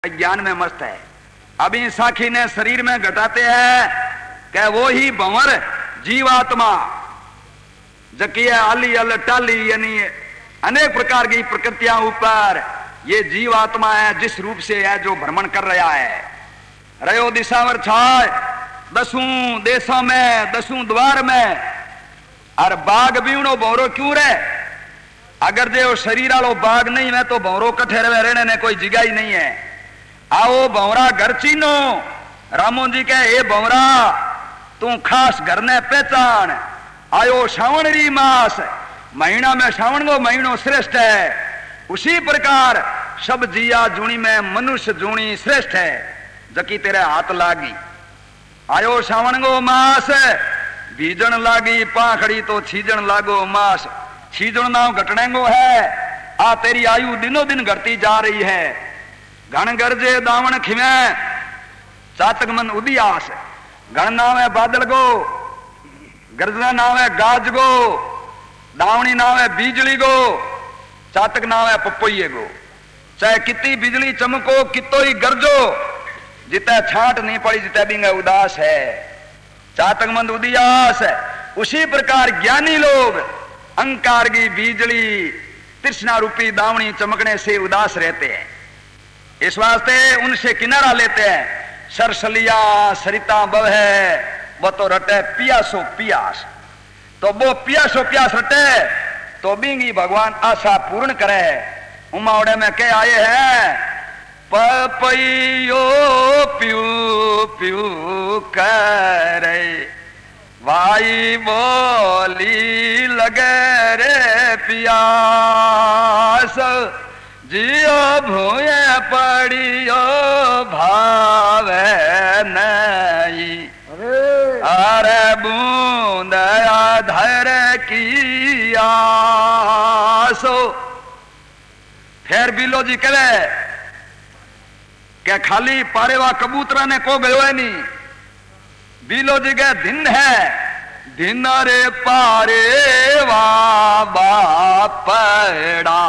ज्ञान में मस्त है। अभी साखी ने शरीर में घटाते हैं कि वो ही भंवर जीवात्मा जकी है आली अल टाली यानी अनेक प्रकार की प्रकृतियां ऊपर ये जीवात्मा है जिस रूप से है जो भ्रमण कर रहा है। रयो दिशावर छाय दसों देशों में दसों द्वार में और बाघ बीवणो भौरो क्यों रहे? अगर जो शरीर वालों बाघ नहीं है तो भौरो कट्ठे रहे रहने ने कोई जगह ही नहीं है। आओ भंवरा घर चीनो रामो जी के ए भंवरा तू खास घर ने पहचान आयो श्रावण री मास महीना में श्रावण को महीनो श्रेष्ठ है। उसी प्रकार सब जिया जूणी में मनुष्य जूणी श्रेष्ठ है जकी तेरे हाथ लागी। आयो श्रावण को मास बीजन लागी पाखड़ी तो छीजन लागो मास छीजन नाव घटने को है। आ तेरी आयु दिनों दिन घटती जा रही है। घन गरजे दावण खिमे चातक मन उदियास घन नाव है बादल गो गरजना नाव है गाज गो दावणी नाव है बिजली गो चातक नाव है पपोइये गो। चाहे कितनी बिजली चमको कितो ही गरजो जिते छाट नहीं पड़ी जिते भी उदास है चातक मंद उदियास है। उसी प्रकार ज्ञानी लोग अहंकार की बिजली तृष्णा रूपी दावणी चमकने से उदास रहते हैं। इस वास्ते उनसे किनारा लेते हैं। सरसलिया सरिता बव है वो तो रटे पियासो पियास तो वो पियासो प्यास रटे तो बिंगी भगवान आशा पूर्ण करे। उमावड़े में क्या आए हैं पपैयो प्यू प्यू करे भाई बोली लगे रे पियास जियो भूये पड़ियो भावे नहीं अरे बूंद आधर की आसो। फिर बिलो जी कहे क्या खाली पारेवा कबूतरा ने को गयो है नहीं। बिलो जी के दिन है दिन रे पारेवा बापड़ा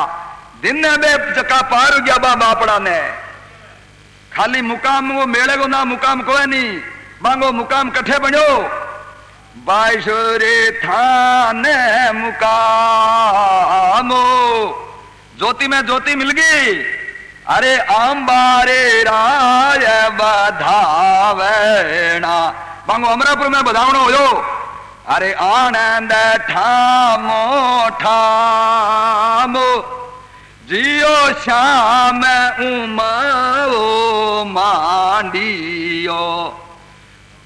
दिन बे चका पार गया बापड़ा ने खाली मुकाम वो मेले को ना मुकाम को है नहीं बांगो मुकाम कट्ठे बनो बाईशोरे थाने मुकामो ज्योति में ज्योति मिल गई। अरे अंबारे राय बधावना बांगो अमरापुर में बधावनो हो। अरे आनंद ठामो ठामो जियो श्याम उमाओ मांडियो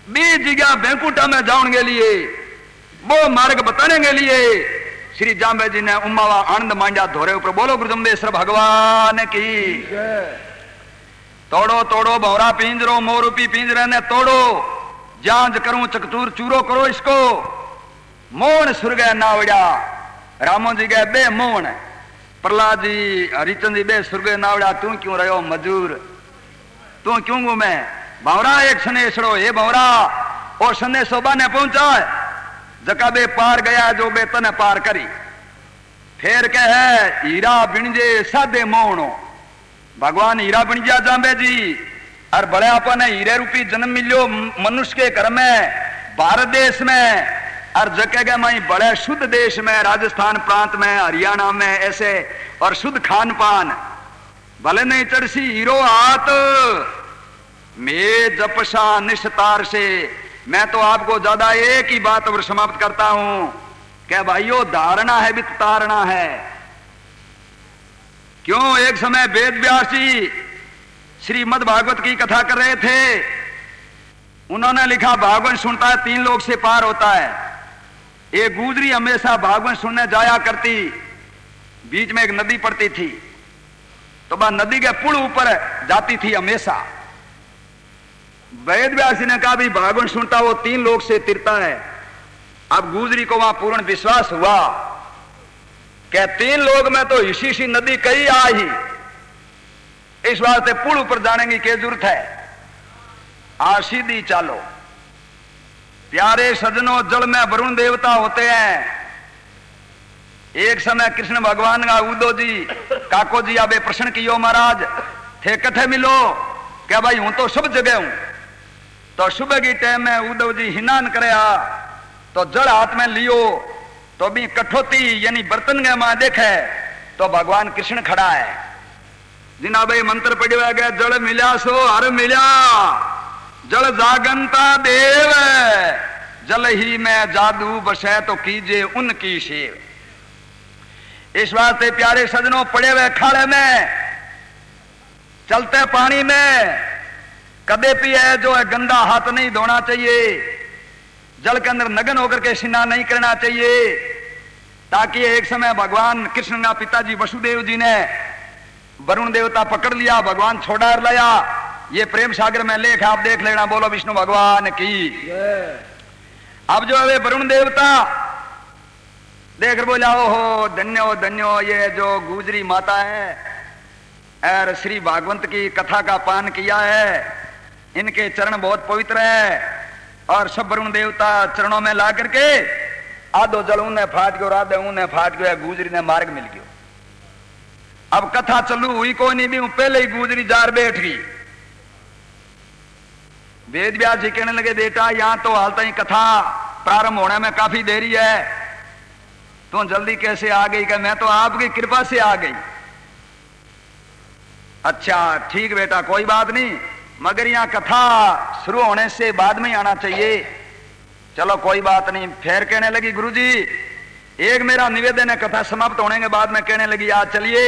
बीच जगह बैंकुटा में जाने के लिए वो मार्ग बताने के लिए श्री जाम्बे जी ने उमावा आनंद मांडा धोरे ऊपर बोलो गुरु जमदेश्वर भगवान की। तोड़ो तोड़ो भौरा पिंजरो मोरूपी पिंजरे ने तोड़ो जांच करूं चकचूर चूरो करो इसको। मोहन सुर गए नावड़ा रामो जी गए बे मोहन प्रहलाद जी हरिचंद जी बे सुरगे नावड़ा तू क्यों रहो मजूर तू क्यों घूमे भंवरा एक सनेसड़ो ये भंवरा और सनेसो बाने पहुंचा जका बे पार गया जो बे तने पार करी। फिर कहे हीरा बिणजे सादे मोहनो भगवान हीरा बिणजा जाम्बे जी और बड़े अपने हीरे रूपी जन्म मिलो मनुष्य के घर में भारत देश में और जगह में बड़े शुद्ध देश में राजस्थान प्रांत में हरियाणा में ऐसे और शुद्ध खान पान भले नहीं चढ़सी हीरो हाथ में जपसा निष्तार से। मैं तो आपको ज्यादा एक ही बात और समाप्त करता हूं क्या भाइयों धारणा है भी तारणा है। क्यों एक समय वेद व्यास जी श्रीमद् भागवत की कथा कर रहे थे। उन्होंने लिखा भागवत सुनता है 3 लोग से पार होता है। एक गुजरी हमेशा भागवत सुनने जाया करती बीच में एक नदी पड़ती थी तो वह नदी के पुल ऊपर जाती थी हमेशा। वेद व्यास ने कहा भी भागवत सुनता वो 3 लोग से तिरता है। अब गुजरी को वहां पूर्ण विश्वास हुआ क्या 3 लोग में तो इसी नदी कहीं आ ही इस वास्ते पुल ऊपर जाने की क्या जरूरत है। आ सीधी चालो प्यारे सजनों जल में वरुण देवता होते हैं। एक समय कृष्ण भगवान का उदो जी काको जी आबे प्रश्न कियो महाराज थे कठे मिलो क्या भाई हूं तो सब जगह हूं। तो सुबह की टाइम में उद्धव जी हिनान करया तो जल हाथ में लियो तो भी कठोती यानी बर्तन के मां देखे तो भगवान कृष्ण खड़ा है। जिना भाई मंत्र पढ़िया गया जल मिल्या सो हर मिल्या, जल जागंता देव, जल ही में जादू बसे तो कीजे उनकी सेव। इस वास्ते प्यारे सजनों पड़े हुए खाड़े में चलते पानी में कदे भी है जो है गंदा हाथ नहीं धोना चाहिए, जल के अंदर नग्न होकर के स्नान नहीं करना चाहिए, ताकि एक समय भगवान कृष्ण का पिताजी वसुदेव जी ने वरुण देवता पकड़ लिया, भगवान छोड़ा लाया। ये प्रेम सागर में लेख आप देख लेना। बोलो विष्णु भगवान की। अब जो है वरुण देवता देख बोला ओहो धन्यो धन्यो ये जो गुजरी माता है और श्री भागवंत की कथा का पान किया है, इनके चरण बहुत पवित्र है। और सब वरुण देवता चरणों में ला करके आधो जल उन्हें फाट गयो, आधे उन्हें फाट गयो, गुजरी ने मार्ग मिल गयो। अब कथा चलू हुई कोई नहीं भी पहले ही गुजरी जार बैठ गई। वेद व्यास जी कहने लगे बेटा यहां तो हालता ही कथा प्रारंभ होने में काफी देरी है, तो जल्दी कैसे आ गई? कि मैं तो आपकी कृपा से आ गई। अच्छा ठीक बेटा कोई बात नहीं, मगर यहां कथा शुरू होने से बाद में ही आना चाहिए। चलो कोई बात नहीं। फिर कहने लगी गुरुजी एक मेरा निवेदन है, कथा समाप्त होने के बाद में कहने लगी आज चलिए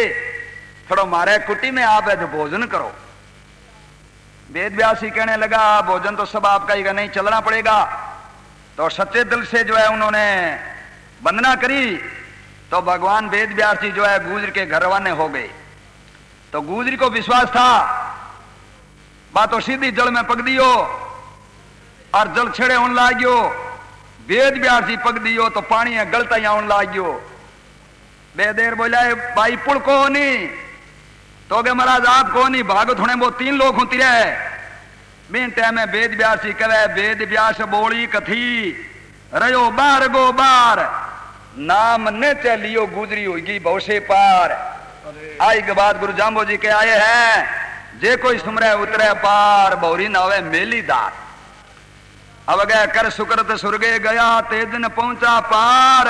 थोड़ा मारे कुटी में आप है भोजन करो। वेद व्यास ही कहने लगा भोजन तो सब आपका ही, नहीं चलना पड़ेगा। तो सच्चे दिल से जो है उन्होंने वंदना करी तो भगवान वेद व्यास जी जो है गुजर के घर रवाने हो गए। तो गुजरी को विश्वास था बातों सीधी जल में पक दियो और जल छेड़े होने लाग्यो। वेद व्यास जी पक दियो तो पानी है गलता ही आने लाग्यो। बेदेर बोला भाई पुल को नहीं तो गे महाराज आप को नहीं भागो थोड़े वो तीन लोग होती रहे। बिन टाइम में वेद व्यास जी कहे वेद व्यास बोली कथी रयो बार गो बार, नाम ने चलियो गुजरी होगी बहुसे पार। आई के बाद गुरु जाम्बो जी के आए हैं जे कोई सुमरे उतरे पार, बहुरी नावे मेली दार। अब गए कर सुकृत सुरगे गया ते दिन पहुंचा पार,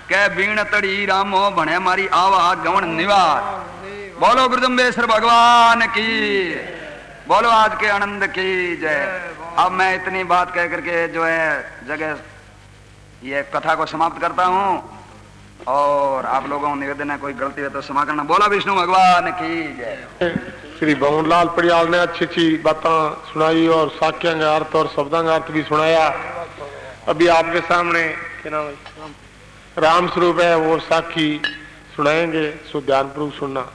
कै बीण तड़ी रामो बने मारी आवा गवन निवार। बोलो गुरुजम्बेश्वर भगवान की, बोलो आज के आनंद की जय। अब मैं इतनी बात कह करके जो है जगह ये कथा को समाप्त करता हूं और आप लोगों को निवेदन है कोई गलती है तो क्षमा करना। बोला विष्णु भगवान की जय। श्री भवनलाल पड़ियाल ने अच्छी अच्छी बातें सुनाई और साक्ष्य का अर्थ और शब्दों का अर्थ भी सुनाया। अभी आपके सामने क्या नाम है राम स्वरूप है वो साखी सुनाएंगे, सो ध्यानपूर्वक सुनना।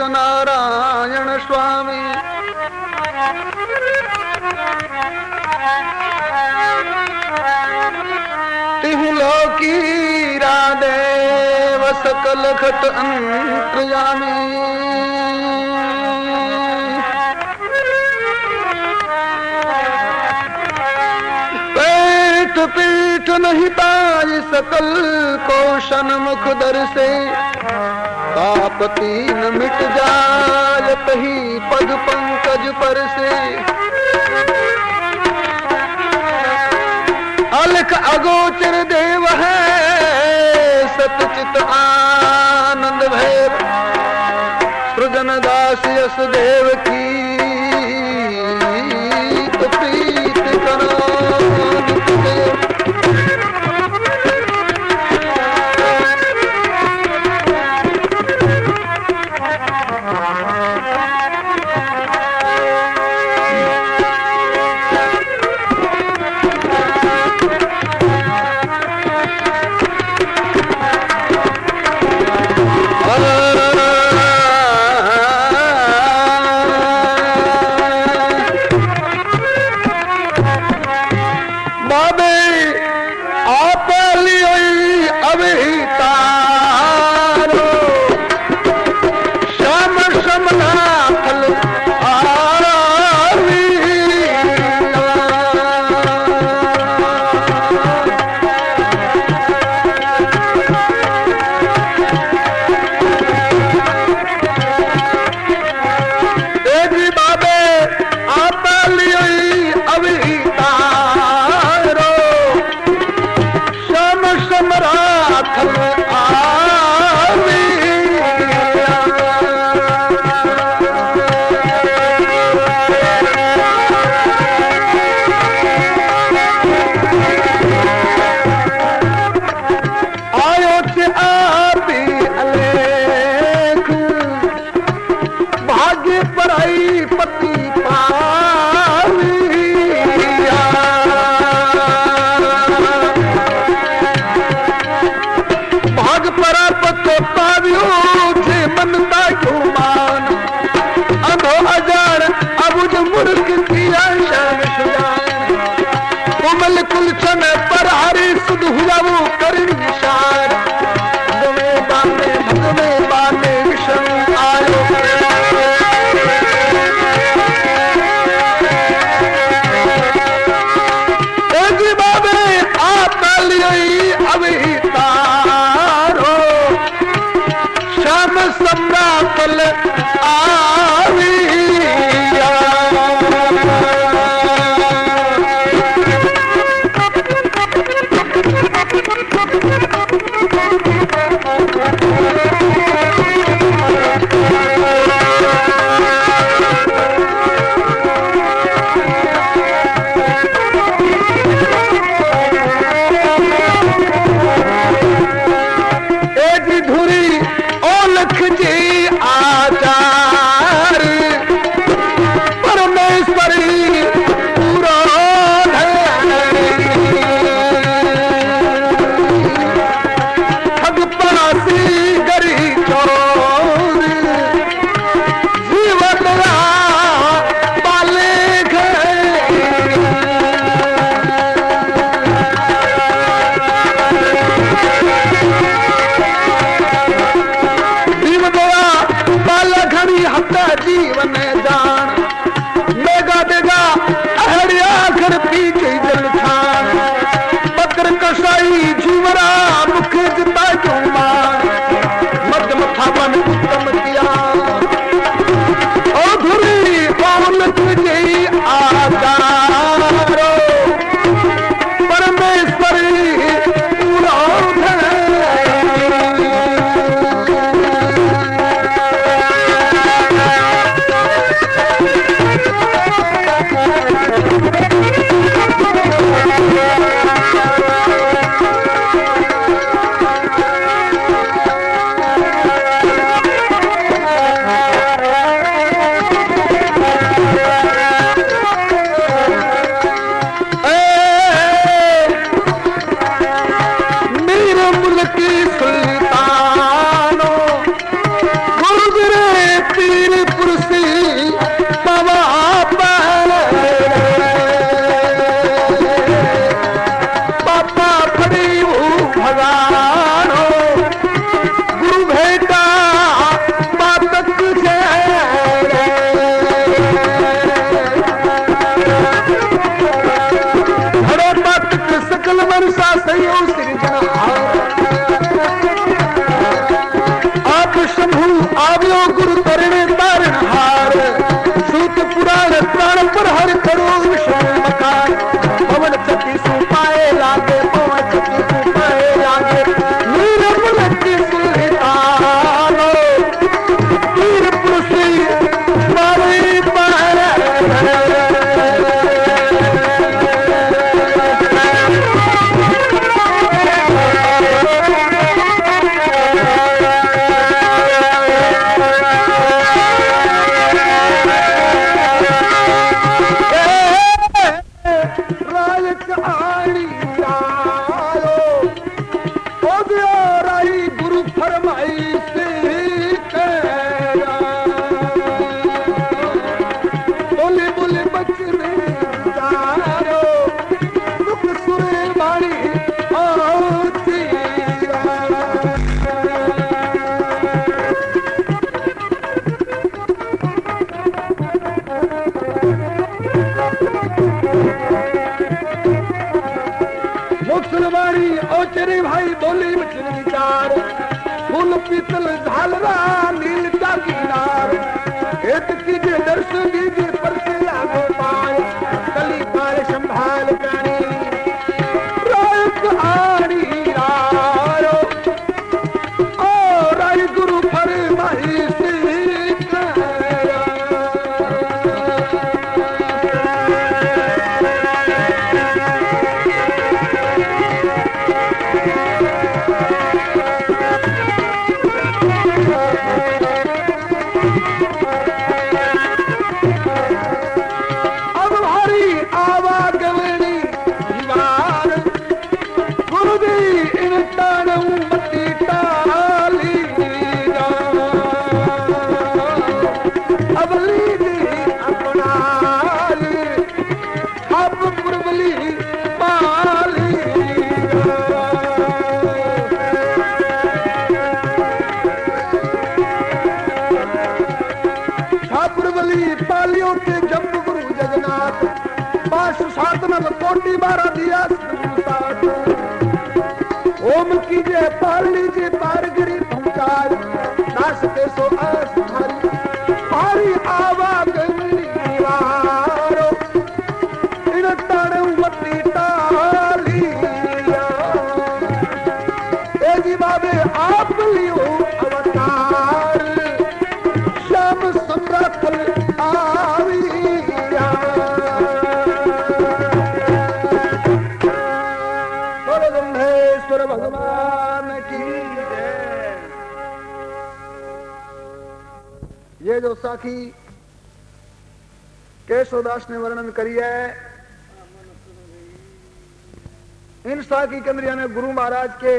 नारायण स्वामी तिहु लोकी रादेव सकल खट अंतर्यामी। पेट पीठ नहीं ताज सकल कोशन मुख दर से, तापती न मिट जाय तही पद पंकज पर से। अलख अगोचर देव है सतचित आनंद भैर, सृजन दास यस देव की तो प्रीत कर बाबे आप लियो अभी तारो श्याम समला फल आवी देवी बाबे आप लियो अभी तारो श्याम समरा फल आवी आयो चे आपी अलेख भाग्य पराई पति पाविया भाग परा पतो पावियो थे मनता क्यों मान अधो अजान अबुज मुर्ख किया शान सुजान कोमल कुलचन पर हरि सुध हुआ वो करण निशान भगवे बाने विष्णु आयो जी बाबे आप लियो अभी तारो श्याम सम्रा फल आवी एजी धुरी ओलख जी आचार परमेश्वरी पूरा ठग पड़ासी गरी चोर जीवन पाले हत्या जीवन जान मेगा देगा अहड़िया घर पीछे जल छान बकर कसाई जीवरा मुख जिता क्यों मान मत मथा बन उत्तम किया ओ धुरी कौन तुझे आचारो परमेश्वरी पूरा आप शंभु आव्यो गुरु तरण तारण हार सूत पुराण प्राण पर हर करो विष्णु मकान पवन चक्की सुपाए लागे पवन चक्की सुपाए लागे नीर मुलकी सुल्तानो वीर पुरुष मारी मुसलमानी ओचरी भाई बोली बचन विचार फूल पीतल झालरा नील का किनार एक कीजिए दर्शन दीजिए पर से लागो पाए कली पार संभाल प्राणी रायक आनी रारो ओ राय गुरु फरमाई से कोटी बारा दिया ओम कीजिए पार लीजिए पार गिरी पहुंचाए दास के सो आस भारी आवागमनी वारो इन ताणे मती टालिया ए जी बाबे आप लियो अवतार श्याम सम्राट आविया भगवान की जय। ये जो साखी केशवदास ने वर्णन करी है, इन साखी के अंदर यानी गुरु महाराज के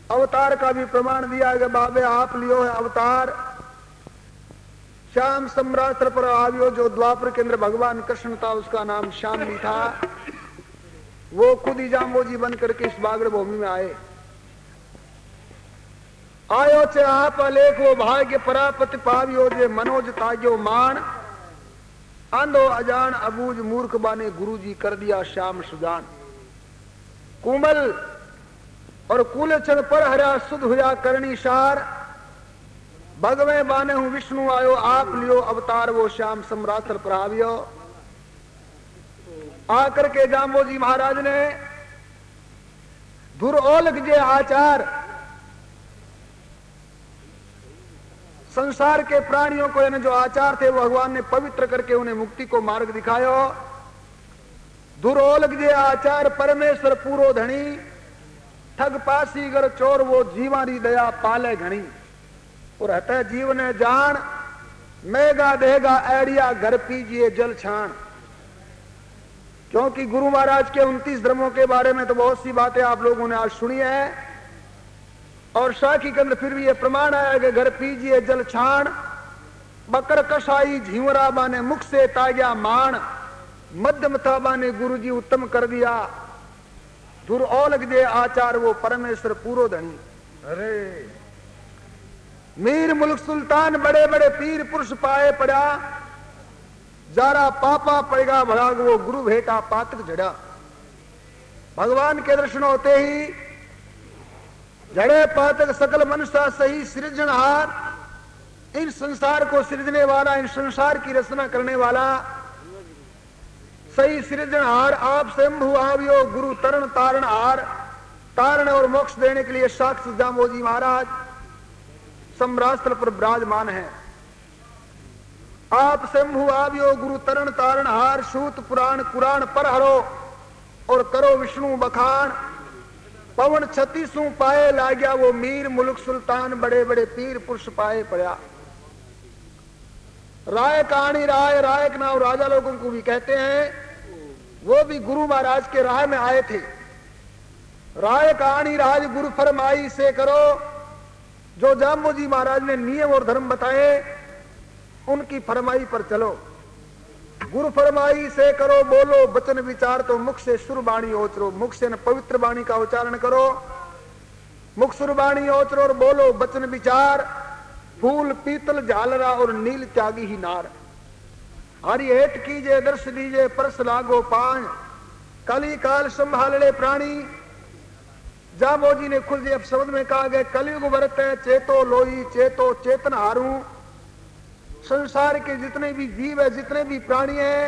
अवतार का भी प्रमाण दिया कि बाबे आप लियो है अवतार श्याम सम्राट पर आवियो। जो द्वापर के अंदर भगवान कृष्ण था उसका नाम श्याम भी था, वो खुद ही जाम्बोजी बन करके इस बागड़ भूमि में आयो चे आप अलेख वो भाग्य परापति पावियो जे मनोज ताग्यो मान आंधो अजान अबूझ मूर्ख बाने गुरु जी कर दिया श्याम सुजान। कुमल और कुलचन पर हरा सुध हुआ करणी सार भगवे बाने हूं विष्णु आयो आप लियो अवतार वो श्याम सम्राट प्रभावियो। आकर के जाम्बोजी महाराज ने दुर्ओलख जे आचार संसार के प्राणियों को यानी जो आचार थे भगवान ने पवित्र करके उन्हें मुक्ति को मार्ग दिखायो। दुर्ओलख जे आचार परमेश्वर पूरो धनी ठग पासी गर चोर वो जीवारी दया पाले घनी और हटे जीव ने जान मेगा देगा ऐडिया घर पीजिए जल छान। क्योंकि गुरु महाराज के 29 धर्मों के बारे में तो बहुत सी बातें आप लोगों ने आज सुनी है और साखी के अंदर फिर भी ये प्रमाण आया कि घर पीजिए जल छान बकर कसाई झीवरा बाने मुख से ताग्या मान मध्यम था बाने गुरु जी उत्तम कर दिया। दुर्ओलख जे आचार वो परमेश्वर पूरो धनी। अरे मीर मुल्क सुल्तान बड़े बड़े पीर पुरुष पाए पड़ा जारा पापा पड़ेगा भगाग वो गुरु भेटा पातक झड़ा। भगवान के दर्शन होते ही झड़े पातक सकल मनुष्य सही सृजनहार इन संसार को सृजने वाला इन संसार की रचना करने वाला सही सृजनहार आप स्वयं आवियो गुरु तरण तारण हार तारण और मोक्ष देने के लिए साक्षात जाम्बोजी महाराज सम्रास्त्र पर विराजमान है। आप स्वयं आवियो गुरु तरण तारण हार सूत पुराण कुरान पर हरो और करो विष्णु बखान पवन 36 पाए लाग्या वो मीर मुल्क सुल्तान बड़े बड़े पीर पुरुष पाए पड़ा। राय कहानी रायक नाम राजा लोगों को भी कहते हैं, वो भी गुरु महाराज के राह में आए थे। राय कहानी राज गुरु फरमाई से करो। जो जाम्बोजी महाराज ने नियम और धर्म बताए उनकी फरमाई पर चलो। गुरु फरमाई से करो बोलो वचन विचार तो मुख से सुर वाणी ओचरो। मुख से न पवित्र वाणी का उच्चारण करो, मुख सुर वाणी ओचरो और बोलो वचन विचार। फूल पीतल झालरा और नील त्यागी ही नार। हरि हेट कीजे दर्श दीजे परस लागो पान कली काल संभालने प्राणी। जामो जी ने खुद अब शब्द में कहा गया कलयुग वर्त है चेतो लोई चेतो चेतन हारू। संसार के जितने भी जीव है जितने भी प्राणी हैं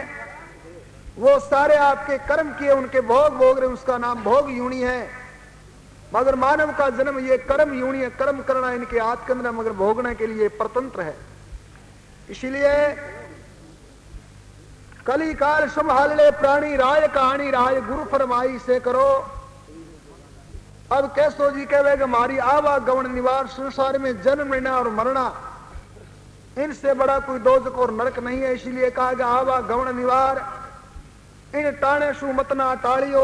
वो सारे आपके कर्म किए उनके भोग भोग रहे, उसका नाम भोग यूणी है। मगर मानव का जन्म ये कर्म यूणी है, कर्म करना इनके हाथ के अंदर, मगर भोगने के लिए परतंत्र है। इसीलिए कली काल संभाल ले प्राणी राय कहानी राय गुरु फरमाई से करो। अब कैसो जी कहे हमारी आवागमन निवार, संसार में जन्म लेना और मरना इनसे बड़ा कोई दोजक और नरक नहीं है। इसीलिए कहा गया आवागमन निवार, इन टाणे सु मतना टालियो,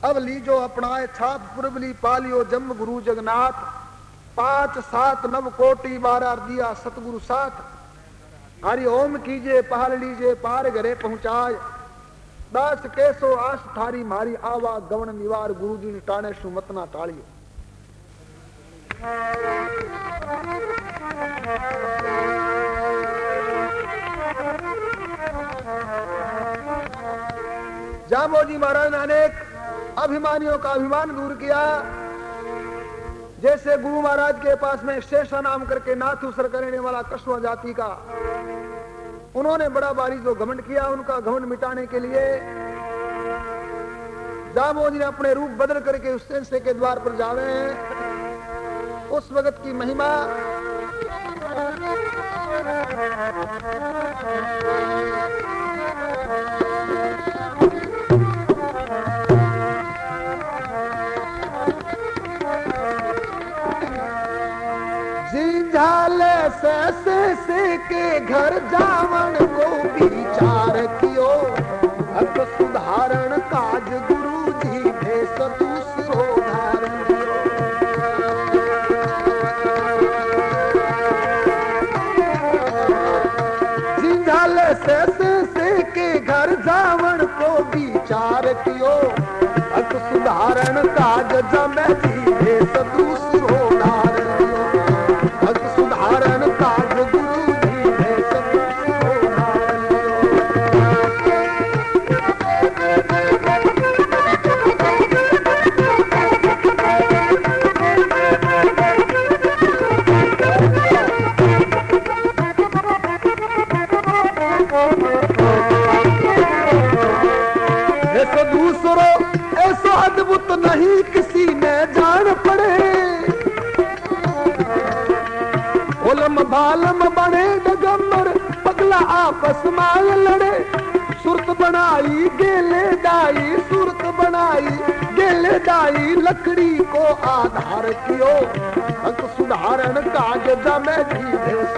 अब लीजो अपनाए छाप पुरबली पालियो जम गुरु जगन्नाथ। 5 7 9 कोटि 12 दिया सतगुरु साथ, हरि ओम कीजिए पहाड़ लीजिए पार घरे पहुंचाए। दास कैसो आस थारी मारी आवागमन निवार, गुरु जी ने टाणे सु मतना टालियो। जामोजी महाराज ने अनेक अभिमानियों का अभिमान दूर किया। जैसे गुरु महाराज के पास में शेषा नाम करके नाथ उसर करने वाला कस्वा जाति का, उन्होंने बड़ा भारी जो घमंड किया, उनका घमंड मिटाने के लिए जामोजी ने अपने रूप बदल करके उस सेंसे के द्वार पर जावे हैं। उस वक्त की महिमा झाले से के घर जावन को विचार कियो, हक सुधारण काज गुरु जी भेष दूसरो धारण कियो। झाले से के घर जावन को विचार कियो, हक सुधारण काज जमे जी भेष दूसरो धारण कियो। सुधारण काज गुरु जी भेष दूसरो धारण ऐसो दूसरो ऐसो अद्भुत नहीं किसी में जान पड़े। ओलम बालम बने डगमर पगला आपस में लड़े, सुरत बनाई गेले दाई सुरत बनाई गेले दाई, लकड़ी को आधार कियो, हक सुधारण काज जमे जी भेष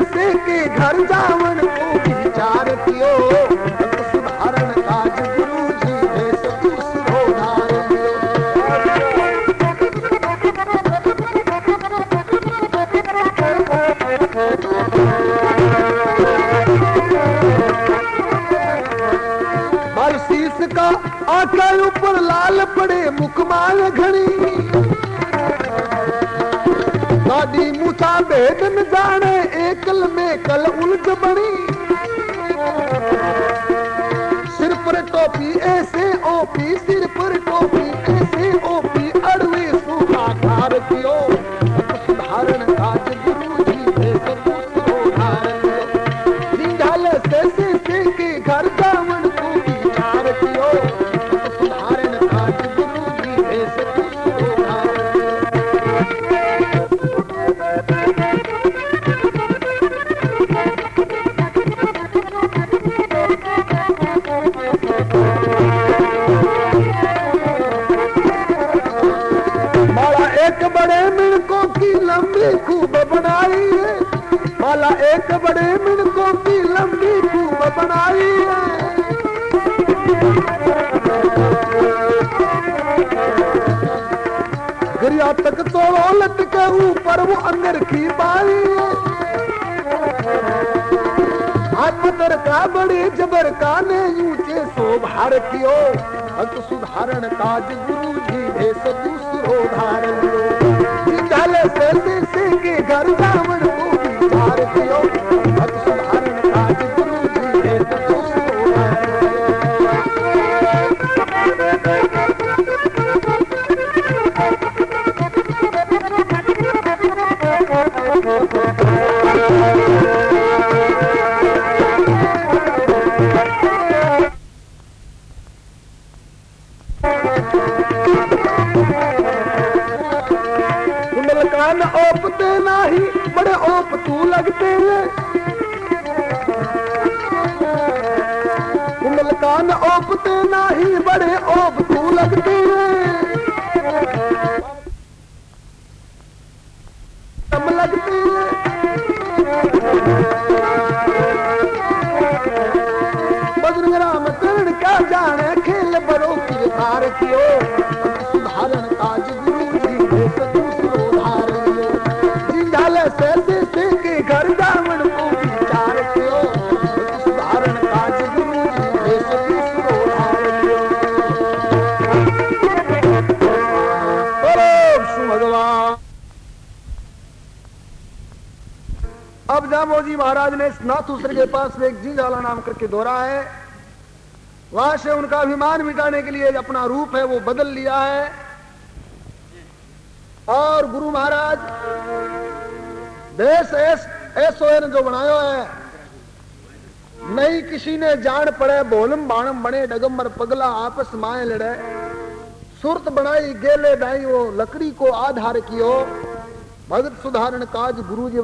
से के घर जावन को विचार कियो, हक सुधारण काज गुरु जी भेष दूसरो धारण कियो। बाल शीश का आका ऊपर लाल पड़े मुखमाल घड़ी, गाड़ी मूसा भेद न जाने एकल में कल उलझ बनी। सिर पर टोपी ऐसे ओपी, सिर पर टोपी ऐसे ओपी, अड़वे सुधार कियो, सुधारण काज गुरु जी भेष दूसरो धारण कियो। झाल से के घर जावन को विचार कियो, सुधारण काज गुरु जी भेष दूसरो धारण बड़े मिनकों की लंबी खूब बनाई है, माला एक बड़े मिनकों की लंबी खूब बनाई है। गिरिया तक तो औलत के ऊपर वो अंदर की बाई है। आत्मतर का बड़े जबर का ने ऊंचे शोभार कियो, हक सुधारण काज गुरु जी भेष दूसरो धारण कियो। से के घर जावण को विचार कियो भक्त सुधारण काज गुरु जी भेद कुंडलकान ओपते नाही बड़े ओप तू लगते रे कुंडलकान ओपते नाही बड़े ओप तू लगते रे तम लगते रे बजरंग राम करण का जाने खेल बड़ो किरदार कियो सुधारण काज गुरु जी भेद दूसरो धार लियो जिंझाले से के घर जावण को विचार कियो सुधारण काज गुरु जी भेद दूसरो धार लियो बोलो श्री भगवान। अब जामोजी महाराज ने नाथूसर के पास में एक जिंझाला नाम करके दोहरा है, वहां से उनका अभिमान मिटाने के लिए अपना रूप है वो बदल लिया है और गुरु महाराज देश ऐसो जो बनायो है नहीं किसी ने जान पड़े बोलम बाणम बने डगम्बर पगला आपस माए लड़े सुरत बनाई गेले दाई वो लकड़ी को आधार कियो भगत सुधारण काज गुरु जी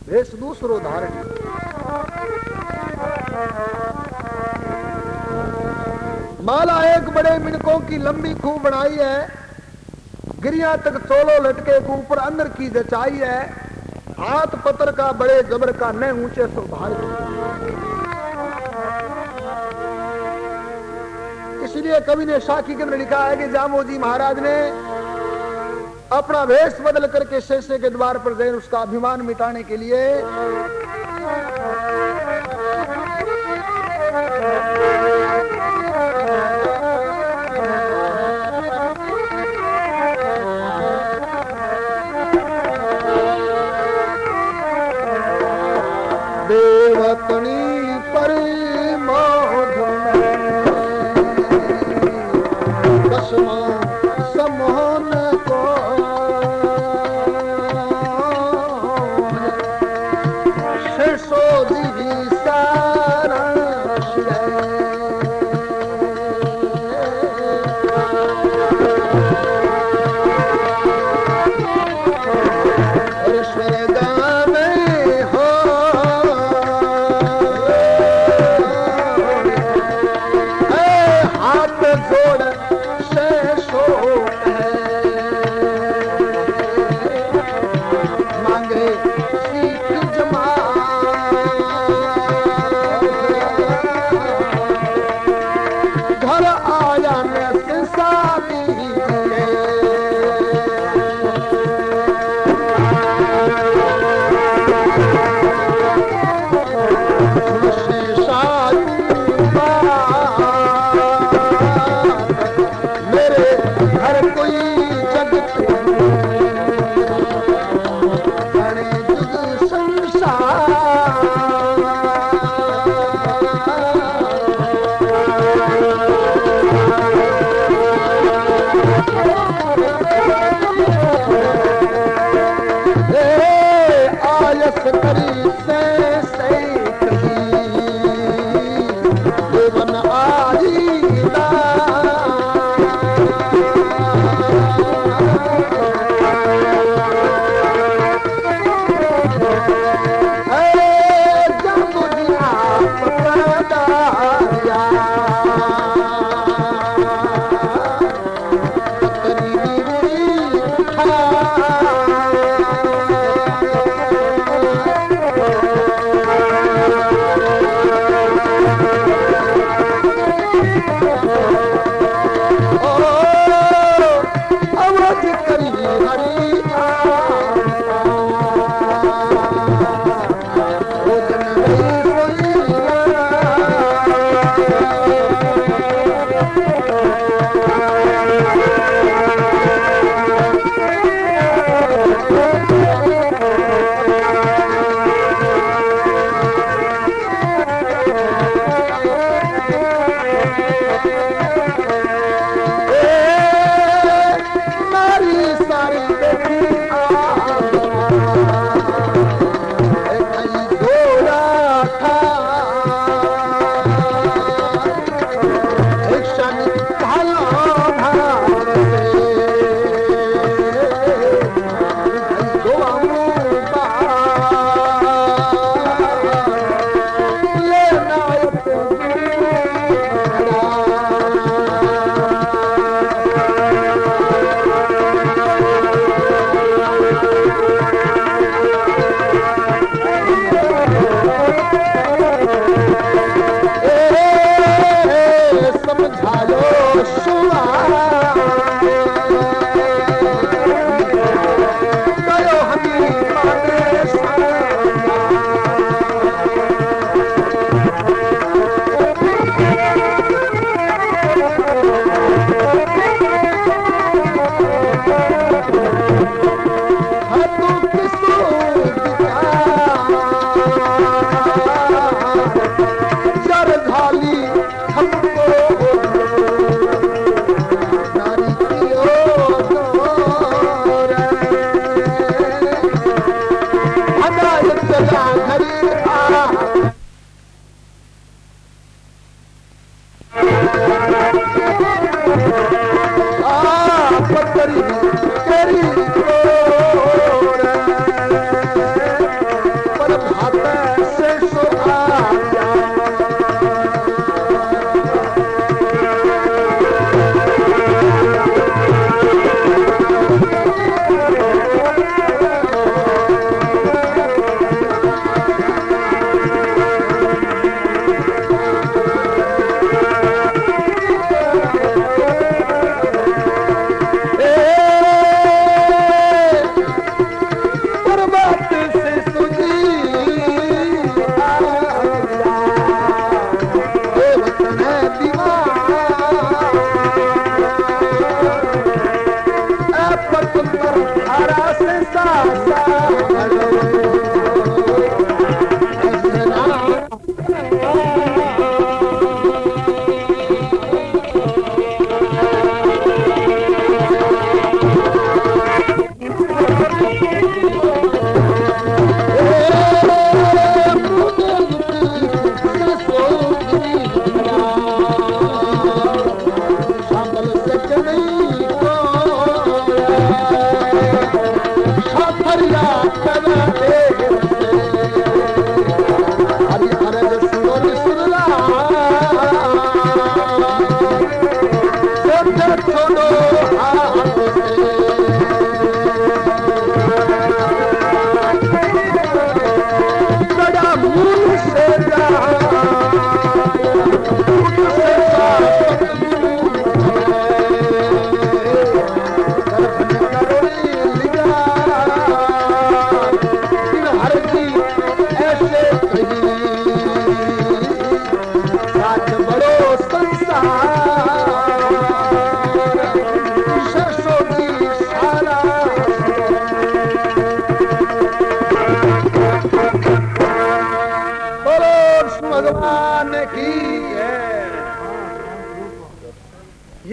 भेष दूसरो धारण। माला एक बड़े मिनकों की लंबी खूब बनाई है, गिरिया तक चोलो लटके के ऊपर अंदर की जचाई है, हाथ पत्थर का बड़े जबर का न ऊंचे सो भार। इसलिए कवि ने साखी के अंदर लिखा है कि जामोजी महाराज ने अपना वेश बदल करके शेषे के द्वार पर गए उसका अभिमान मिटाने के लिए देवतनी पर समोहन को शेषो जी सारा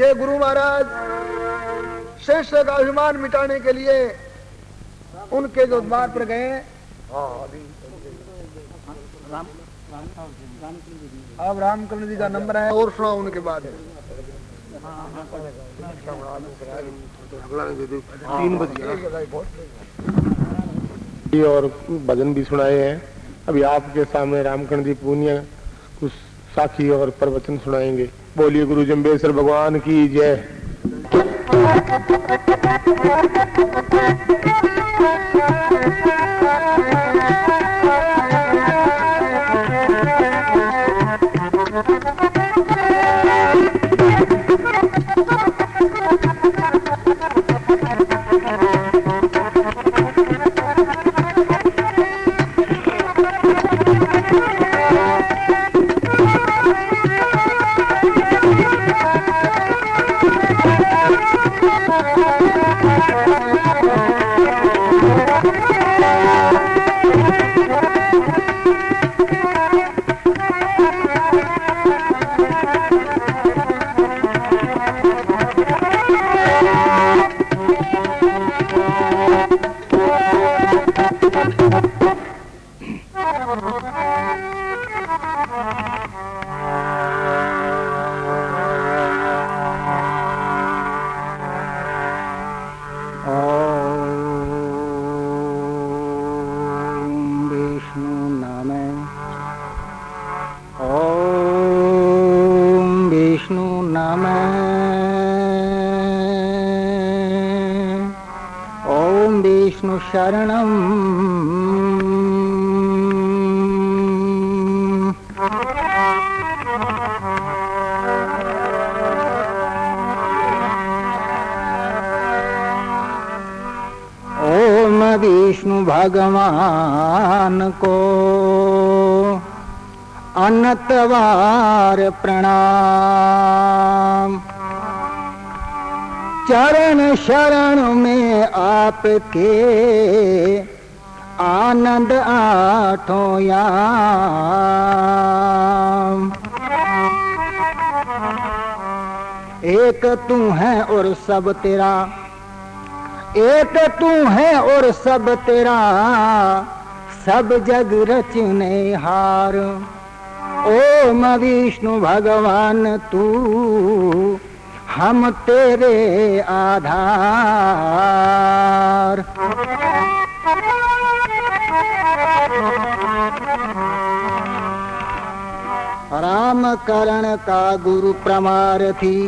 ये गुरु महाराज शिष्य का अभिमान मिटाने के लिए उनके जो द्वार पर गए, अब रामकृष्ण जी का नंबर है और सुनाओ उनके बाद 3 बजे और भजन भी सुनाए हैं। अभी आपके सामने रामकृष्ण जी पूनिया कुछ साखी और प्रवचन सुनाएंगे। बोलिए गुरु जम्बेश्वर भगवान की जय। शरणम ओम विष्णु भगवान को अनंतवार प्रणाम। चरण शरण में आपके आनंद आठों याम। एक तू है और सब तेरा, एक तू है और सब तेरा, सब जग रचने हार। ओम विष्णु भगवान तू हम तेरे आधार। राम करण का गुरु प्रमारथी,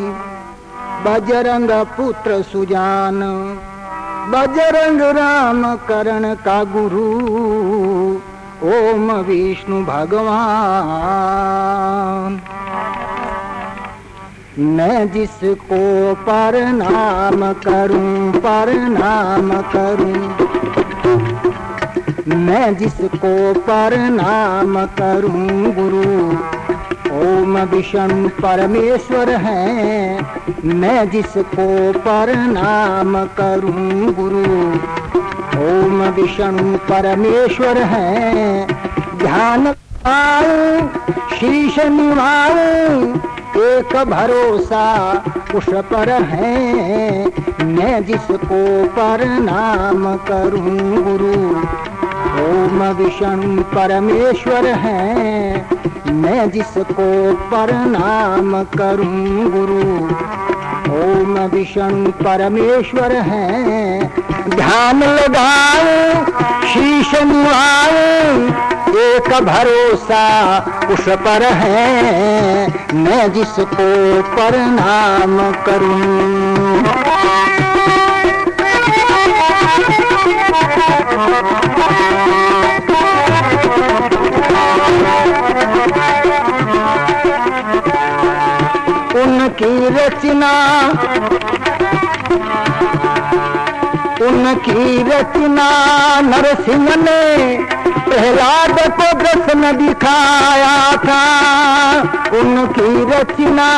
बजरंग पुत्र सुजान। बजरंग राम करण का गुरु ओम विष्णु भगवान। मैं जिसको प्रणाम करूं, प्रणाम करूं, मैं जिसको प्रणाम करूं गुरु ओम विष्णु परमेश्वर है। मैं जिसको प्रणाम करूं गुरु ओम विष्णु परमेश्वर है। ध्यान आऊं शीश निभाऊं, एक भरोसा उस पर है। मैं जिसको प्रणाम करूं गुरु ओम विष्णु परमेश्वर है। मैं जिसको प्रणाम करूं गुरु ओम विष्णु परमेश्वर है। ध्यान लगाऊं शीश निभाऊं, एक भरोसा उस पर है। मैं जिसको प्रणाम करूं उनकी रचना, उनकी रचना नरसिंह ने प्रहलाद को दर्शन दिखाया था। उनकी रचना